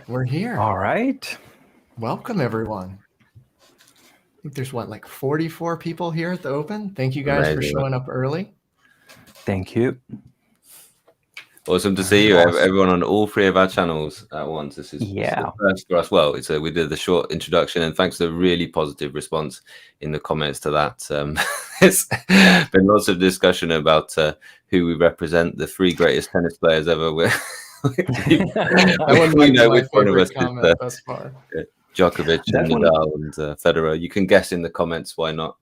We're here. All right. Welcome, everyone. I think there's like 44 people here at the Open. Thank you guys for showing up early. Thank you. Awesome to see you, everyone on all three of our channels at once. This is the first for us. Well, we did the short introduction, and thanks to the really positive response in the comments to that. It's been lots of discussion about who we represent, the three greatest tennis players ever. That one might be my favorite comment thus far. Djokovic and Nadal and Federer. You can guess in the comments why not.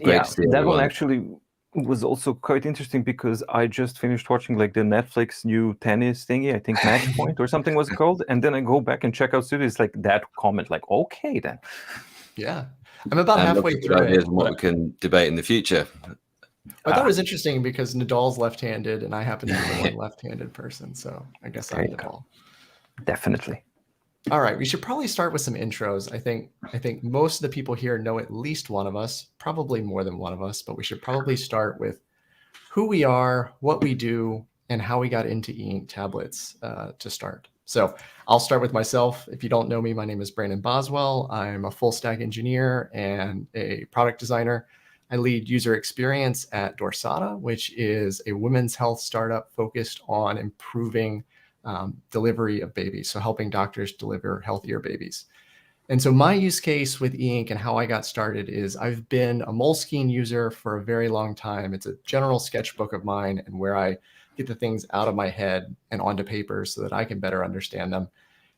Great to see that everyone. One actually was also quite interesting because I just finished watching like the Netflix new tennis thingy, I think Match Point or something was called, and then I go back and check out studios like that comment, like okay then. Yeah, I'm about halfway through it. Here's what we can debate in the future. I thought it was interesting because Nadal's left-handed and I happen to be the one left-handed person, so I guess I'm Nadal. Definitely. All right, we should probably start with some intros. I think most of the people here know at least one of us, probably more than one of us, but we should probably start with who we are, what we do, and how we got into Eink tablets to start. So I'll start with myself. If you don't know me, my name is Brandon Boswell. I'm a full stack engineer and a product designer. I lead user experience at Dorsata, which is a women's health startup focused on improving delivery of babies, so helping doctors deliver healthier babies. And so my use case with Eink and how I got started is I've been a Moleskine user for a very long time. It's a general sketchbook of mine and where I get the things out of my head and onto paper so that I can better understand them.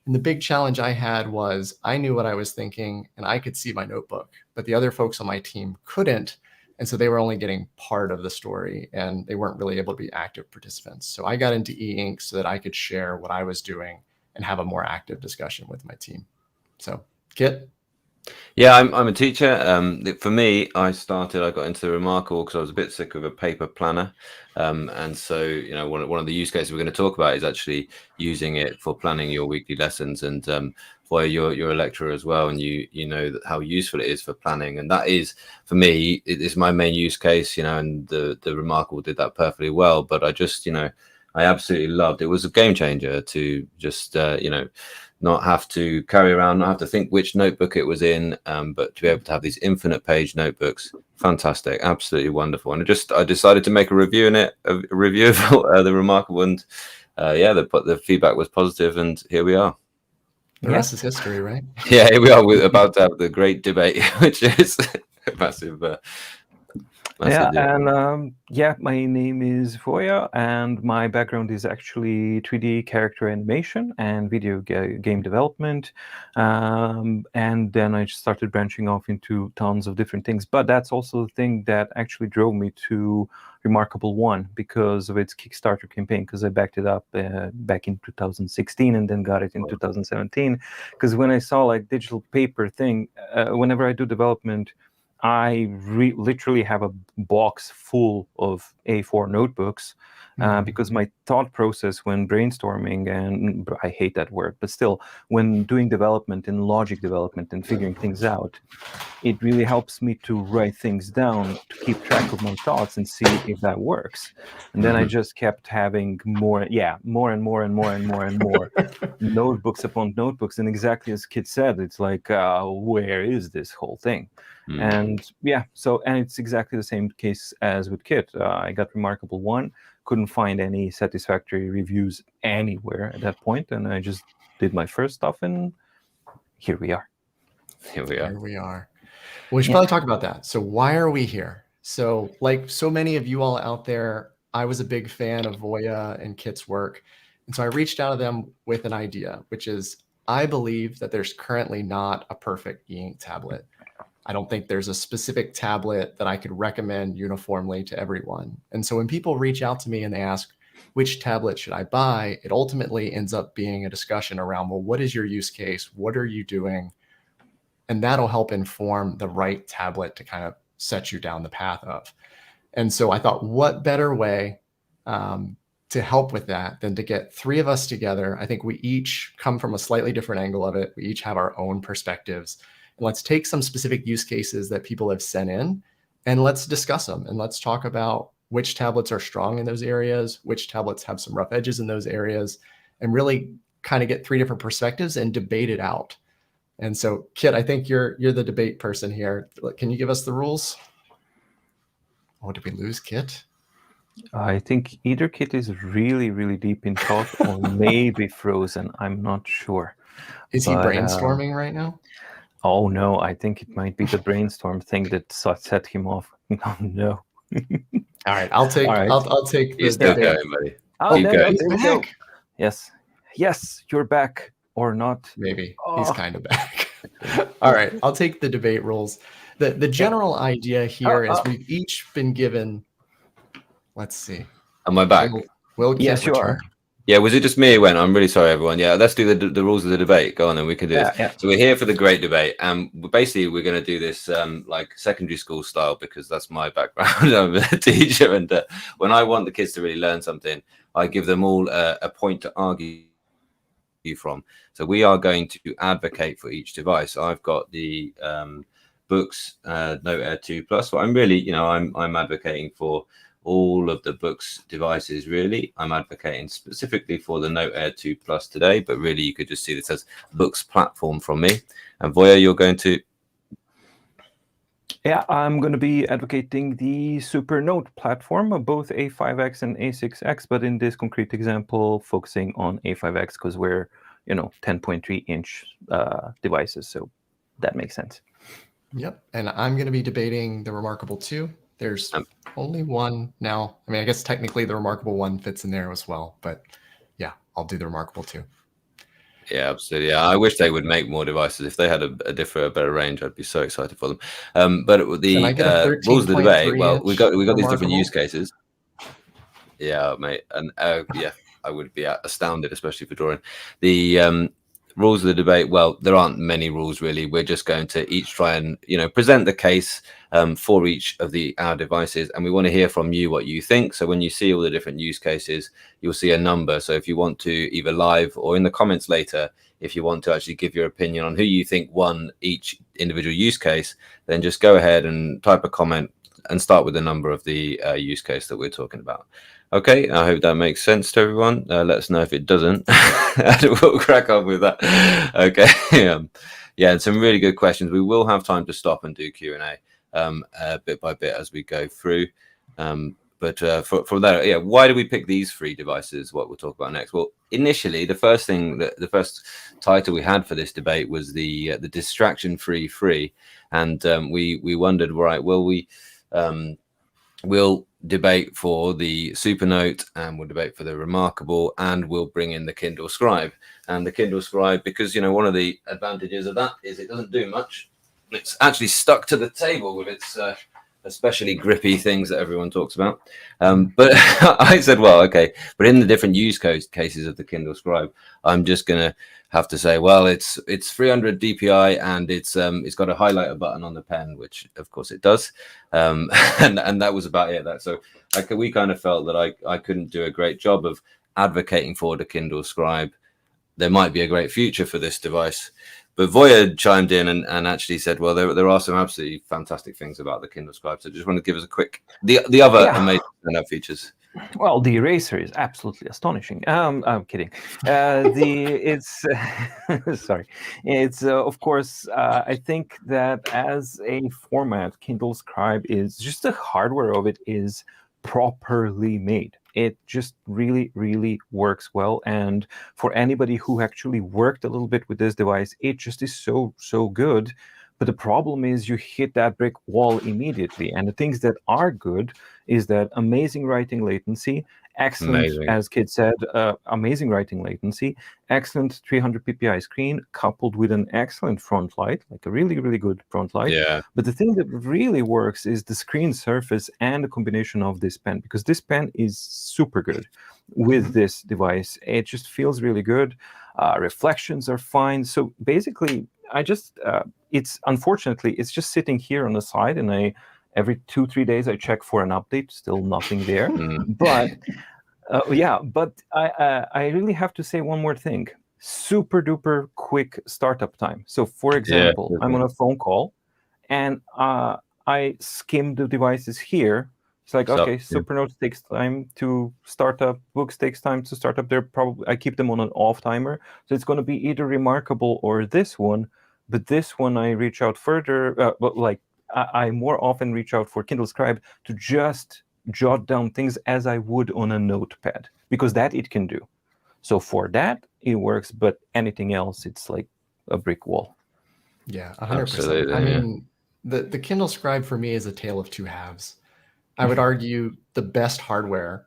And the big challenge I had was I knew what I was thinking and I could see my notebook, but the other folks on my team couldn't. And so they were only getting part of the story and they weren't really able to be active participants. So I got into Eink so that I could share what I was doing and have a more active discussion with my team. So, Kit? Yeah, I'm a teacher. For me, I got into the Remarkable because I was a bit sick of a paper planner. And so, one of the use cases we're going to talk about is actually using it for planning your weekly lessons. And for you're a lecturer as well, and you know how useful it is for planning. And that is, for me, it is my main use case, and the Remarkable did that perfectly well. But I just, I absolutely loved it. It was a game changer to just, not have to carry around, not have to think which notebook it was in, but to be able to have these infinite page notebooks. Fantastic, absolutely wonderful. And I decided to make a review of the Remarkable, and the feedback was positive, and here we are. The rest is history, right? Yeah, here we are. We're about to have the great debate, which is massive. My name is Voya, and my background is actually 3D character animation and video game development. And then I started branching off into tons of different things. But that's also the thing that actually drove me to Remarkable One because of its Kickstarter campaign, because I backed it up back in 2016 and then got it in 2017. Because when I saw like digital paper thing, whenever I do development, I literally have a box full of A4 notebooks because my thought process when brainstorming, and I hate that word, but still, when doing development and logic development and figuring things out, it really helps me to write things down to keep track of my thoughts and see if that works. And then I just kept having more and more notebooks upon notebooks. And exactly as Kit said, it's like, where is this whole thing? And it's exactly the same case as with Kit. I got Remarkable One, couldn't find any satisfactory reviews anywhere at that point, and I just did my first stuff, and here we are. Well, we should probably talk about that. So why are we here? So like so many of you all out there, I was a big fan of Voya and Kit's work. And so I reached out to them with an idea, which is I believe that there's currently not a perfect Eink tablet. I don't think there's a specific tablet that I could recommend uniformly to everyone. And so when people reach out to me and they ask, which tablet should I buy? It ultimately ends up being a discussion around, well, what is your use case? What are you doing? And that'll help inform the right tablet to kind of set you down the path of. And so I thought, what better way to help with that than to get three of us together? I think we each come from a slightly different angle of it. We each have our own perspectives. And let's take some specific use cases that people have sent in and let's discuss them. And let's talk about which tablets are strong in those areas, which tablets have some rough edges in those areas, and really kind of get 3 different perspectives and debate it out. And so, Kit, I think you're the debate person here. Can you give us the rules? Oh, did we lose Kit? I think either Kit is really, really deep in thought or maybe frozen. I'm not sure. Is he brainstorming right now? Oh, no. I think it might be the brainstorm thing that set him off. Oh, no. All right. I'll take the He's still debate. going, buddy. Oh, there we go. Back. Yes, you're back or not. Maybe. He's kind of back. All right. I'll take the debate rules. The general idea here is we've each been given, let's see. Am I back? Will Kit yes, you return? are. Yeah, was it just me who went? I'm really sorry, everyone. Yeah, let's do the rules of the debate. Go on, then we can do this. Yeah. So we're here for the great debate, and basically we're going to do this like secondary school style, because that's my background. I'm a teacher, and when I want the kids to really learn something, I give them all a point to argue from. So we are going to advocate for each device. I've got the Boox Note Air 2 Plus. So I'm really, I'm advocating for all of the Boox devices. Really, I'm advocating specifically for the Note Air 2 Plus today, but really you could just see this as Boox platform from me. And Voya, you're going to... Yeah, I'm going to be advocating the Supernote platform, both A5X and A6X, but in this concrete example, focusing on A5X because we're, 10.3-inch devices, so that makes sense. Yep, and I'm going to be debating the Remarkable 2. There's only one now. I mean, I guess technically the Remarkable 1 fits in there as well, but yeah, I'll do the Remarkable 2. Yeah, absolutely. Yeah, I wish they would make more devices. If they had a better range, I'd be so excited for them. But the rules of the debate, well, we got these different use cases. Yeah, mate, and yeah, I would be astounded, especially for drawing. The rules of the debate, well, there aren't many rules really. We're just going to each try and present the case for each of our devices, and we want to hear from you what you think. So when you see all the different use cases, you'll see a number. So if you want to, either live or in the comments later, if you want to actually give your opinion on who you think won each individual use case, then just go ahead and type a comment and start with the number of the use case that we're talking about. Okay, I hope that makes sense to everyone. Let us know if it doesn't, and we'll crack on with that. Okay, yeah, and some really good questions. We will have time to stop and do Q&A bit by bit as we go through. But from there, yeah, why do we pick these 3 devices? What we'll talk about next. Well, initially, the first title we had for this debate was the distraction-free free, and we wondered, right? Well, we'll debate for the Supernote, and we'll debate for the Remarkable, and we'll bring in the Kindle Scribe. And the Kindle Scribe, because one of the advantages of that is it doesn't do much. It's actually stuck to the table with its especially grippy things that everyone talks about. But I said, well, okay, but in the different use cases of the Kindle Scribe, I'm just gonna have to say, well, it's 300 DPI, and it's got a highlighter button on the pen, which of course it does, and that was about it. We kind of felt that I couldn't do a great job of advocating for the Kindle Scribe. There might be a great future for this device, but Voya chimed in and actually said, well, there are some absolutely fantastic things about the Kindle Scribe. So just want to give us a quick the other amazing features. Well, the eraser is absolutely astonishing. I'm kidding. It's sorry. It's of course. I think that as a format, Kindle Scribe is just the hardware of it is properly made. It just really, really works well. And for anybody who actually worked a little bit with this device, it just is so good. But the problem is you hit that brick wall immediately. And the things that are good is that amazing writing latency, excellent, as Kit said, amazing writing latency, excellent 300 ppi screen coupled with an excellent front light, like a really, really good front light. Yeah. But the thing that really works is the screen surface and the combination of this pen, because this pen is super good with this device. It just feels really good. Reflections are fine. So basically, it's unfortunately, it's just sitting here on the side, and every 2-3 days I check for an update, still nothing there. But I really have to say one more thing. Super duper quick startup time. So for example, I'm on a phone call and I skim the devices here, It's like, okay, Supernote takes time to start up. Boox takes time to start up. I keep them on an off timer. So it's going to be either Remarkable or this one. But this one, I reach out further. But like, I more often reach out for Kindle Scribe to just jot down things as I would on a notepad, because that it can do. So for that, it works. But anything else, it's like a brick wall. Yeah, 100%. I mean, the Kindle Scribe for me is a tale of two halves. I would argue the best hardware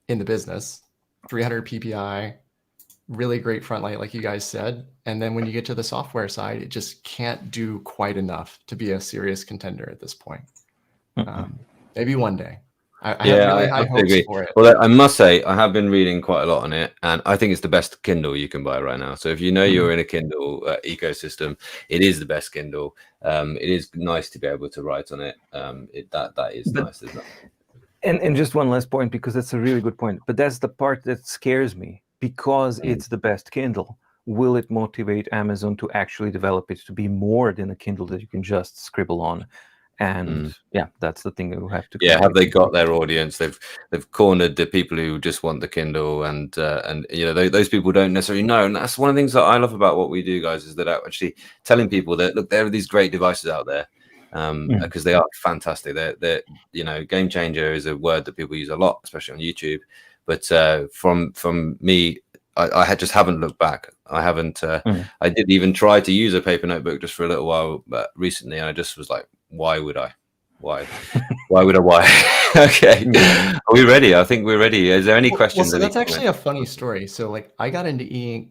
in the business, 300 PPI, really great front light, like you guys said. And then when you get to the software side, it just can't do quite enough to be a serious contender at this point. Maybe one day. I have really high hopes for it. Well, I must say, I have been reading quite a lot on it, and I think it's the best Kindle you can buy right now. So if you know you're in a Kindle ecosystem, it is the best Kindle. It is nice to be able to write on it. That is nice, isn't it? And just one last point, because that's a really good point. But that's the part that scares me, because it's the best Kindle. Will it motivate Amazon to actually develop it to be more than a Kindle that you can just scribble on? And that's the thing that we have to. Yeah, have they got their audience? They've cornered the people who just want the Kindle, and you know, those people don't necessarily know. And that's one of the things that I love about what we do, guys, is that actually telling people that, look, there are these great devices out there, because they are fantastic. They're you know, game changer is a word that people use a lot, especially on YouTube. But from me, I just haven't looked back. I haven't. I did even try to use a paper notebook just for a little while recently, and I just was like, why would I? Why would I? Why? Okay. Are we ready? I think we're ready. Is there any questions? So that's actually a funny story. So like, I got into Eink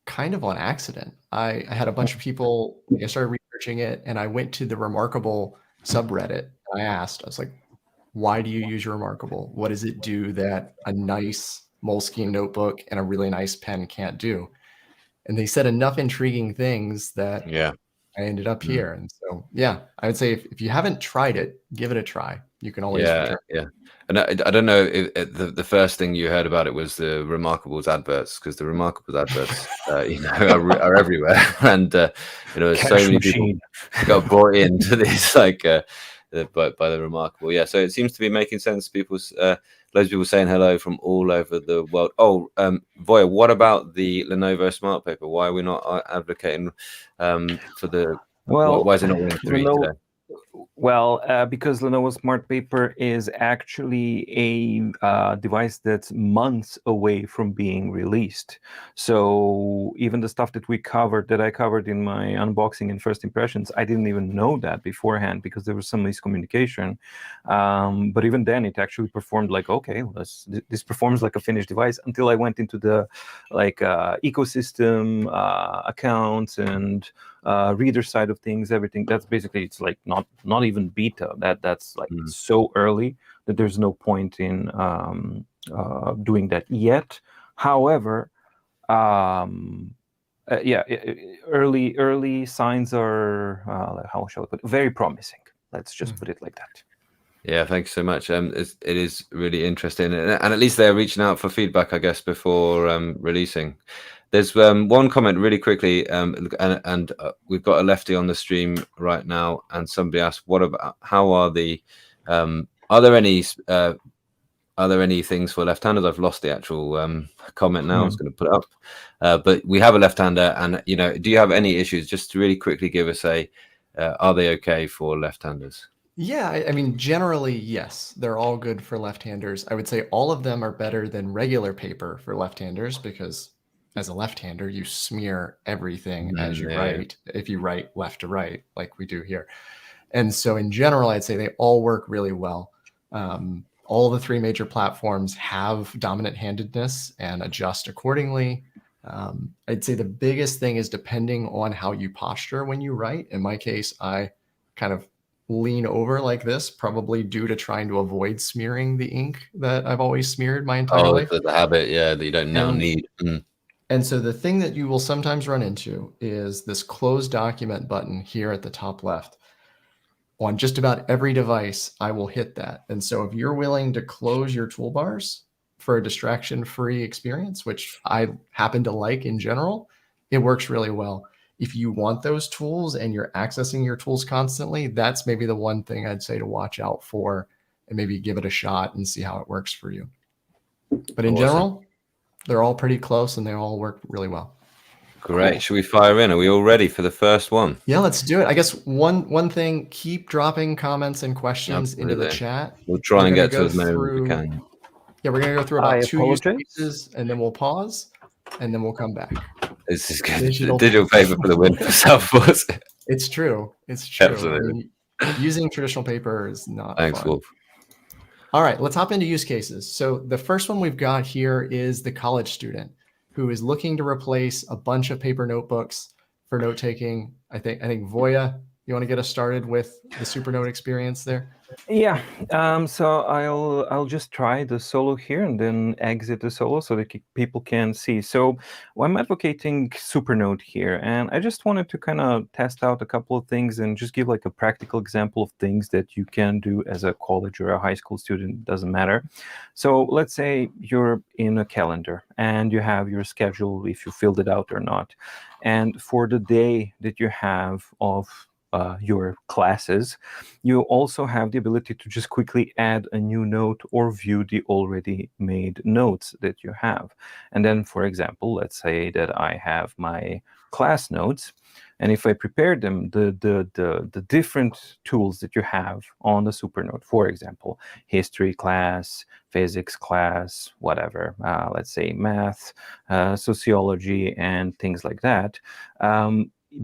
kind of on accident. I had a bunch of people, I started researching it, and I went to the Remarkable subreddit. I asked, I was like, why do you use your Remarkable? What does it do that a nice Moleskine notebook and a really nice pen can't do? And they said enough intriguing things that I ended up here. And so, I would say if you haven't tried it, give it a try. You can always return. And I don't know if the first thing you heard about it was the Remarkables adverts, because the Remarkables adverts, you know, are everywhere, and you know, so many people got brought into this like by the Remarkable. Yeah, so it seems to be making sense. People's loads of people saying hello from all over the world. Oh, Voya, what about the Lenovo Smart Paper? Why are we not advocating for the? Well, why is it not winning 3 today? Well, because Lenovo Smart Paper is actually a device that's months away from being released. So even the stuff that I covered in my unboxing and first impressions, I didn't even know that beforehand because there was some miscommunication. But even then, it actually performed like, okay, this performs like a finished device, until I went into the ecosystem accounts and reader side of things, everything. That's basically, it's like not even beta. That's like so early that there's no point in doing that yet. However, early signs are how shall I put it? Very promising. Let's just put it like that. Yeah, thanks so much. It is really interesting, and at least they're reaching out for feedback, I guess, before releasing. There's one comment really quickly, and we've got a lefty on the stream right now, and somebody asked, "What about? How are the? Are there any things for left-handers?" I've lost the actual comment now. I was going to put it up, but we have a left-hander, and you know, do you have any issues? Just to really quickly give us are they okay for left-handers? Yeah, I mean, generally, yes, they're all good for left-handers. I would say all of them are better than regular paper for left-handers, because as a left-hander, you smear everything as you write, if you write left to right, like we do here. And so in general, I'd say they all work really well. All the 3 major platforms have dominant handedness and adjust accordingly. I'd say the biggest thing is depending on how you posture when you write. In my case, I kind of lean over like this, probably due to trying to avoid smearing the ink that I've always smeared my entire life. The habit, that you don't now need. And so the thing that you will sometimes run into is this close document button here at the top left. On just about every device, I will hit that. And so if you're willing to close your toolbars for a distraction-free experience, which I happen to like in general, it works really well. If you want those tools and you're accessing your tools constantly, that's maybe the one thing I'd say to watch out for maybe give it a shot and see how it works for you. But in Awesome. general, they're all pretty close and they all work really well. Great. Cool. Should we fire in? Are we all ready for the first one? Yeah, let's do it. I guess one thing, keep dropping comments and questions into the Absolutely. chat. We'll try and get to go as many as we through- can. Yeah, we're going to go through I about 2 use apologize. cases, and then we'll pause, and then we'll come back. This is good. Digital paper for the win for Southports. It's true. It's true. Absolutely. I mean, using traditional paper is not Thanks, fun. Wolf. All right, let's hop into use cases. So the first one we've got here is the college student who is looking to replace a bunch of paper notebooks for note taking. I think Voya, you want to get us started with the Supernote experience there? Yeah. So I'll just try the solo here and then exit the solo so that people can see. So I'm advocating Supernote here, and I just wanted to kind of test out a couple of things and just give like a practical example of things that you can do as a college or a high school student, doesn't matter. So let's say you're in a calendar and you have your schedule, if you filled it out or not. And for the day that you have of your classes, you also have the ability to just quickly add a new note or view the already made notes that you have. And then, for example, let's say that I have my class notes, and if I prepare them, the different tools that you have on the Supernote, for example, history class, physics class, whatever, let's say math, sociology, and things like that.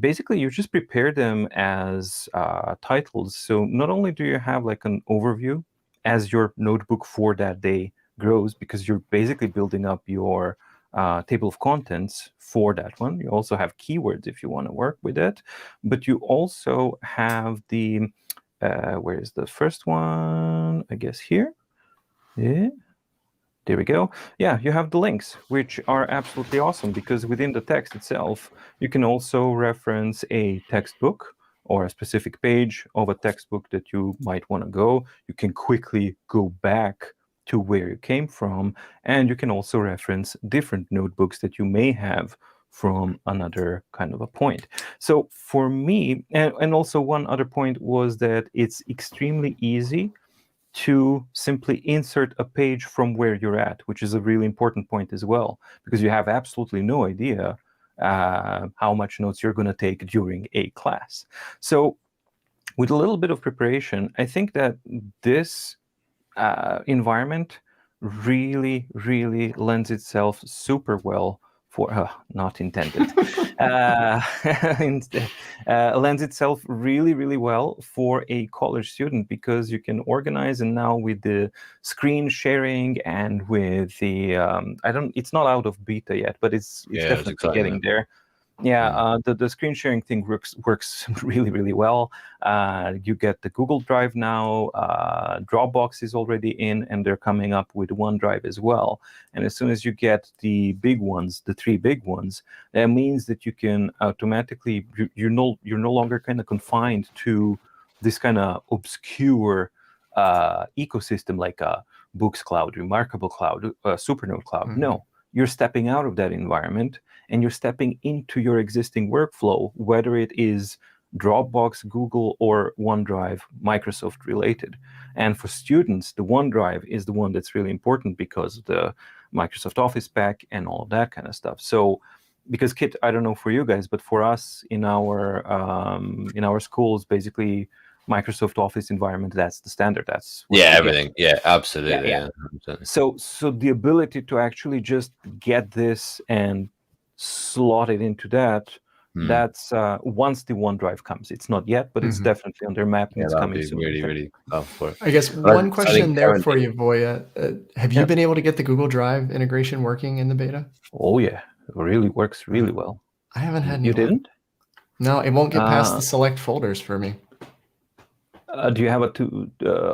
Basically, you just prepare them as titles. So not only do you have like an overview as your notebook for that day grows, because you're basically building up your table of contents for that one. You also have keywords if you want to work with it, but you also have the, where's the first one? I guess here. Yeah. There we go. Yeah, you have the links, which are absolutely awesome because within the text itself, you can also reference a textbook or a specific page of a textbook that you might want to go. You can quickly go back to where you came from, and you can also reference different notebooks that you may have from another kind of a point. So for me, and also one other point was that it's extremely easy to simply insert a page from where you're at, which is a really important point as well, because you have absolutely no idea how much notes you're going to take during a class. So with a little bit of preparation, I think that this environment really, really lends itself super well for, not intended, lends itself really, really well for a college student because you can organize, and now with the screen sharing and with the, it's not out of beta yet, but it's definitely getting there. Yeah, the screen sharing thing works really, really well. You get the Google Drive now. Dropbox is already in, and they're coming up with OneDrive as well. And as soon as you get the big ones, the 3 big ones, that means that you can automatically, you're no longer kind of confined to this kind of obscure ecosystem like Boox Cloud, Remarkable Cloud, Supernote Cloud. Mm-hmm. No, you're stepping out of that environment and you're stepping into your existing workflow, whether it is Dropbox, Google, or OneDrive, Microsoft related. And for students, the OneDrive is the one that's really important because of the Microsoft Office pack and all of that kind of stuff. So, because Kit, I don't know for you guys, but for us in our schools, basically Microsoft Office environment, that's the standard. That's everything. Yeah, absolutely. Yeah. So the ability to actually just get this and slot it into that, that's once the OneDrive comes. It's not yet, but it's definitely on their map, and it's coming soon. Really, really powerful. I guess one question there for you, Voya. Have you been able to get the Google Drive integration working in the beta? Oh yeah, it really works really well. I haven't had any. You didn't? No, it won't get past the select folders for me. Do you have a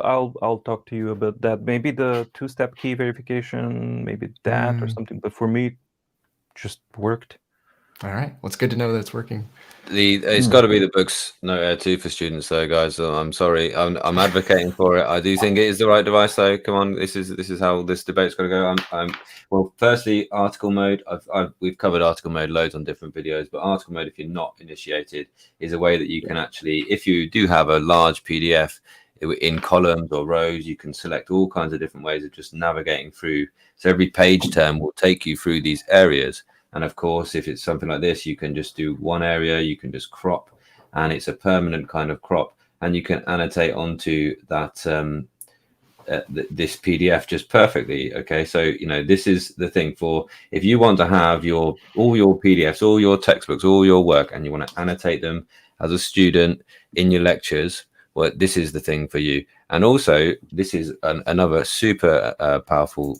I'll talk to you about that. Maybe the 2-step key verification, maybe that or something. But for me, it just worked. All right. Well, it's good to know that it's working. It's got to be the Boox Note Air 2 for students, though, guys. I'm sorry. I'm advocating for it. I do think it is the right device, though. Come on, this is how this debate's got to go. Well, firstly, article mode. We've covered article mode loads on different videos, but article mode, if you're not initiated, is a way that you can actually, if you do have a large PDF, in columns or rows. You can select all kinds of different ways of just navigating through. So every page term will take you through these areas. And of course, if it's something like this, you can just do one area, you can just crop, and it's a permanent kind of crop. And you can annotate onto that this PDF just perfectly. Okay, so this is the thing for if you want to have all your PDFs, all your textbooks, all your work, and you want to annotate them as a student in your lectures. Well, this is the thing for you. And also, this is another super powerful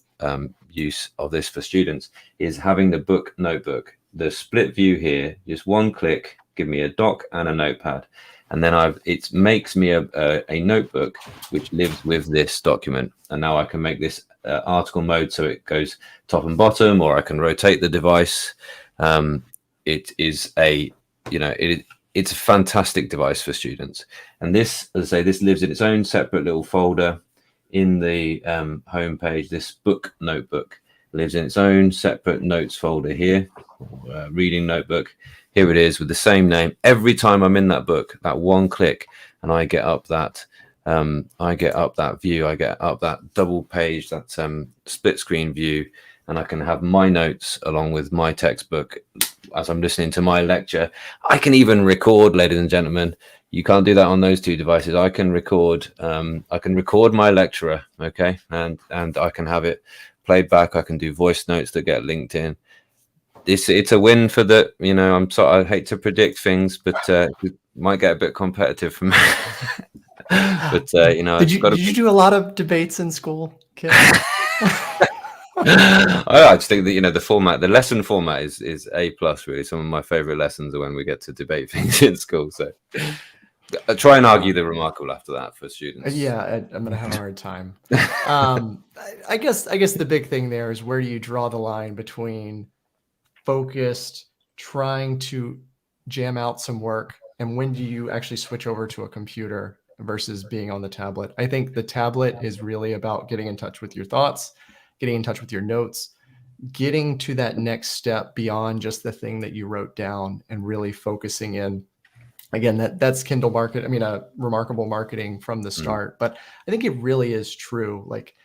use of this for students is having the book notebook, the split view here. Just one click, give me a doc and a notepad. And then it makes me a notebook which lives with this document. And now I can make this article mode so it goes top and bottom, or I can rotate the device. It is it's a fantastic device for students. And this, as I say, this lives in its own separate little folder in the home page. This book notebook lives in its own separate notes folder here, reading notebook. Here it is with the same name. Every time I'm in that book, that one click, and I get up that view, I get up that double page, that split screen view, and I can have my notes along with my textbook as I'm listening to my lecture. I can even record, ladies and gentlemen. You can't do that on those two devices. I can record. I can record my lecturer, okay, and I can have it played back. I can do voice notes that get linked in. It's a win for the. I'm sorry. I hate to predict things, but it might get a bit competitive for me. But did you do a lot of debates in school, Kit? I just think that the lesson format is A+. Really, some of my favorite lessons are when we get to debate things in school. So I try and argue the remarkable after that for students. Yeah, I'm gonna have a hard time. I guess the big thing there is where do you draw the line between focused, trying to jam out some work, and when do you actually switch over to a computer versus being on the tablet? I think the tablet is really about getting in touch with your thoughts, getting in touch with your notes, getting to that next step beyond just the thing that you wrote down and really focusing in. Again, that's Kindle market. I mean, remarkable marketing from the start, but I think it really is true. Like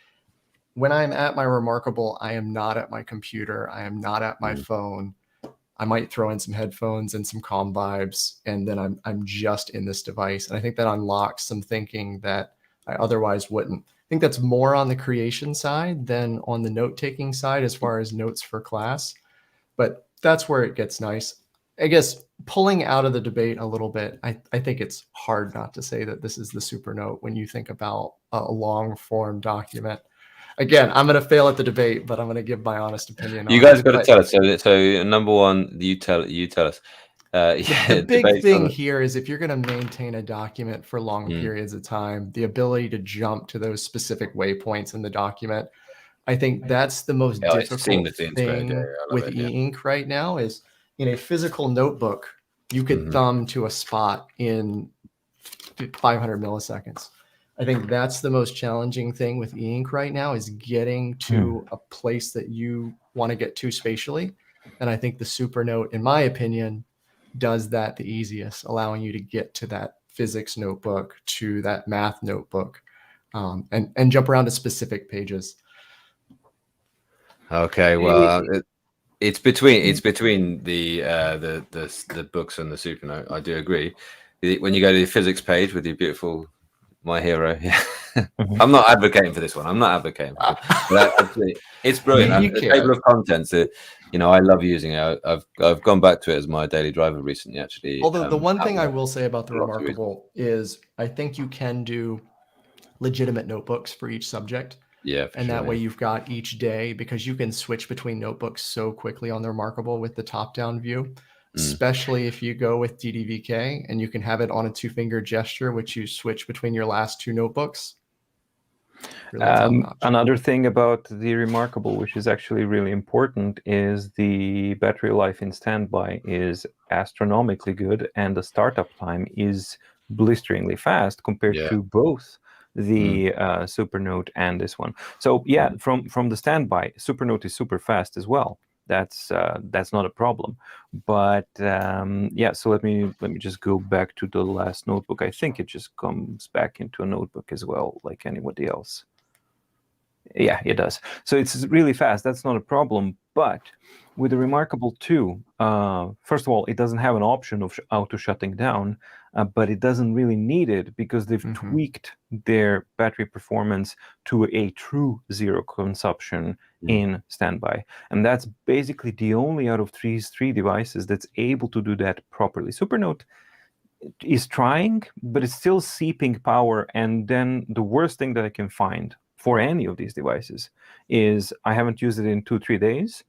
when I'm at my remarkable, I am not at my computer. I am not at my phone. I might throw in some headphones and some calm vibes, and then I'm just in this device. And I think that unlocks some thinking that I otherwise wouldn't. I think that's more on the creation side than on the note-taking side as far as notes for class. But that's where it gets nice. I guess pulling out of the debate a little bit, I think it's hard not to say that this is the Supernote when you think about a long-form document. Again, I'm going to fail at the debate, but I'm going to give my honest opinion. You guys got to tell us. So number one, you tell us. The big thing here is if you're going to maintain a document for long periods of time, the ability to jump to those specific waypoints in the document, I think that's the most difficult thing with Eink right now is in a physical notebook, you could thumb to a spot in 500 milliseconds. I think that's the most challenging thing with Eink right now is getting to a place that you want to get to spatially. And I think the Supernote, in my opinion, does that the easiest, allowing you to get to that physics notebook, to that math notebook, and jump around to specific pages. Okay, well, it's between the books and the Supernote. I do agree. When you go to the physics page with your beautiful My Hero, I'm not advocating for this one. I'm not advocating for it. But actually, it's brilliant. The table of contents, I love using it. I've gone back to it as my daily driver recently, actually. Although the one thing I will say about the Remarkable is I think you can do legitimate notebooks for each subject. Yeah. And that way you've got each day, because you can switch between notebooks so quickly on the Remarkable with the top-down view, especially if you go with DDVK and you can have it on a 2-finger gesture, which you switch between your last 2 notebooks. Really another thing about the Remarkable, which is actually really important, is the battery life in standby is astronomically good, and the startup time is blisteringly fast compared to both the Supernote and this one. So yeah, from the standby, Supernote is super fast as well. That's not a problem. But yeah, so let me just go back to the last notebook. I think it just comes back into a notebook as well, like anybody else. Yeah, it does. So it's really fast. That's not a problem. But with the Remarkable 2, first of all, it doesn't have an option of auto shutting down, but it doesn't really need it because they've tweaked their battery performance to a true zero consumption in standby. And that's basically the only out of these three devices that's able to do that properly. Supernote is trying, but it's still seeping power. And then the worst thing that I can find for any of these devices is I haven't used it in 2-3 days.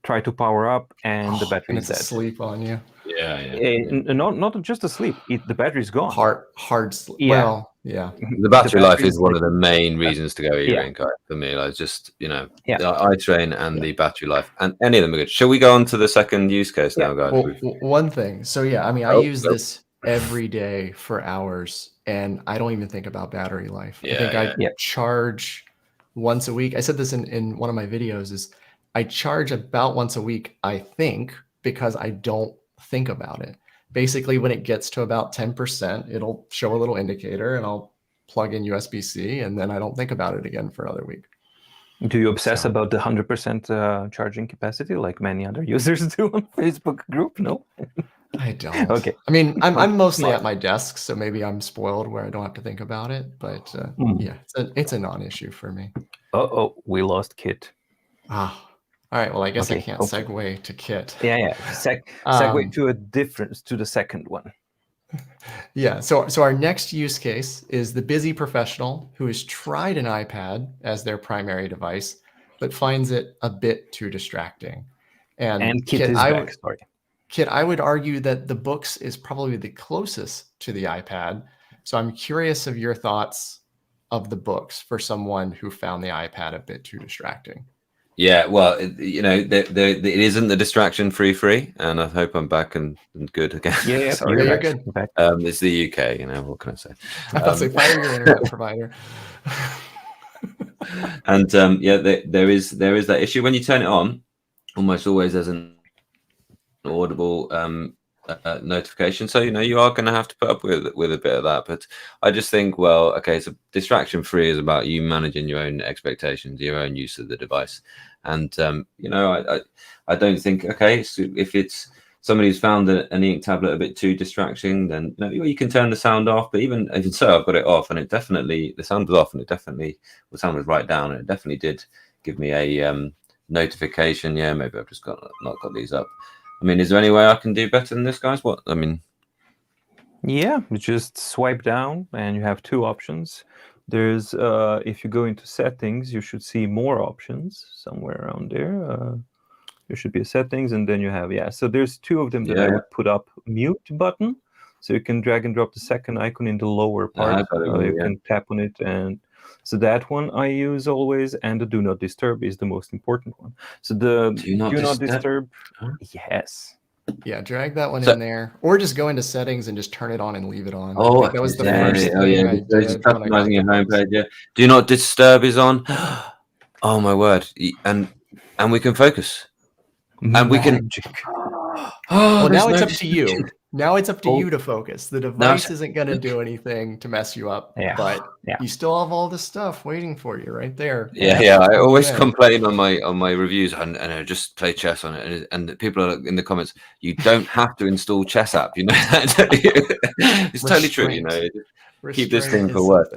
Try to power up, and the battery is dead. Asleep on you. Not just asleep. The battery's gone. Hard sleep. Yeah. Well, yeah. The battery life is one of the main reasons to go Eink for me. Like just the eye strain and the battery life, and any of them are good. Shall we go on to the second use case now, guys? Well, one thing. So I mean, I use this every day for hours, and I don't even think about battery life. I think I charge once a week. I said this in one of my videos, is I charge about once a week, I think, because I don't think about it. Basically, when it gets to about 10%, it'll show a little indicator, and I'll plug in USB-C, and then I don't think about it again for another week. Do you obsess about the 100% charging capacity like many other users do on Facebook group? No? I don't. Okay. I mean, I'm mostly at my desk, so maybe I'm spoiled where I don't have to think about it. But yeah, it's a non-issue for me. We lost Kit. All right. Well, I guess I can't segue to Kit. Yeah. Segue to the second one. Yeah. So our next use case is the busy professional who has tried an iPad as their primary device, but finds it a bit too distracting. And Kit is back. Sorry. Kit, I would argue that the Boox is probably the closest to the iPad. So I'm curious of your thoughts of the Boox for someone who found the iPad a bit too distracting. Yeah, well, it isn't the distraction-free, and I hope I'm back and good again. Yeah, sorry, you're good. It's the UK, what can I say? I thought say fire your internet provider. And there is that issue when you turn it on. Almost always there's an audible notification, so you are going to have to put up with a bit of that. But I just think, so distraction free is about you managing your own expectations, your own use of the device. And I don't think so if it's somebody who's found an Eink tablet a bit too distracting, then you can turn the sound off. But even so, I've got it off, and the sound was off, and the sound was right down, and it definitely did give me a notification. Yeah, maybe I've just not got these up. I mean, is there any way I can do better than this, guys? Yeah, you just swipe down and you have two options. There's, if you go into settings, you should see more options somewhere around there. There should be a settings, and then you have, so there's two of them that I would put up mute button. So you can drag and drop the second icon in the lower part. You can tap on it, and so that one I use always, and the do not disturb is the most important one. So the do not disturb, yes. Yeah, drag that one in there, or just go into settings and just turn it on and leave it on. Oh, that was the first thing I did. Customizing your homepage, yeah. Do not disturb is on. Oh my word! And we can focus, and we can. Well, now it's up to you. Now it's up to you to focus. The device isn't going to do anything to mess you up, but you still have all this stuff waiting for you right there. Yeah. I always complain on my reviews, and I just play chess on it, and people are in the comments. You don't have to install chess app. That. It's totally true. Keep this thing for work.